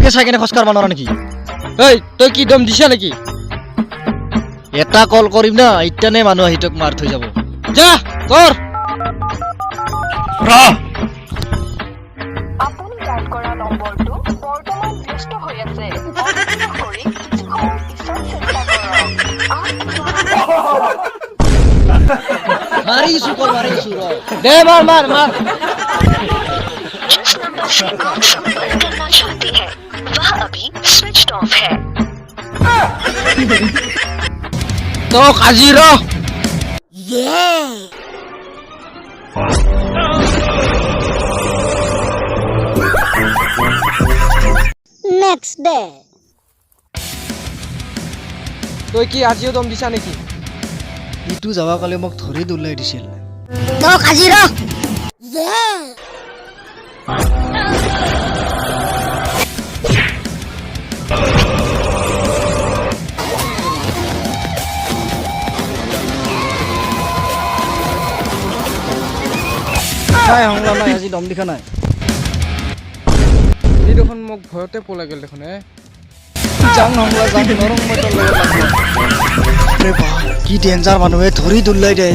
কে চাই কেনে খোজকাঢ়বা নোৱাৰা নেকি এই তই কি দম দিছা নেকি এটা কল কৰিম না ইটানে মানুহ আহি তোক মাৰ থৈ যাব যা কৰ ৰ আপুনি ডায়াল কৰা নম্বৰটো বৰ্তমান ব্যস্ত হৈ আছে অনুগ্ৰহ কৰি কিছু সময় পিছত চেষ্টা কৰক মাৰিছো কল মাৰিছো ৰ দে মাৰ जिस नंबर से आप संपर्क करना चाहते हैं वह अभी स्विच ऑफ है তই কাজি ৰ Next day. তই কি আজিও দম দিছা নেকি ইটো যাবা কালি মোক ধৰি দলাই দিছিল No, Kajiro. Yeah. নাই হংলা নাই আজি দম দিখা নাই এই দেখোন মোক ভয়তে পলাই গেল দেখোন যাং হংলা যাং নৰং মটৰ লগত লাগব ৰে বা কি ডেঞ্জাৰ মানুহে ধৰি দলাই দে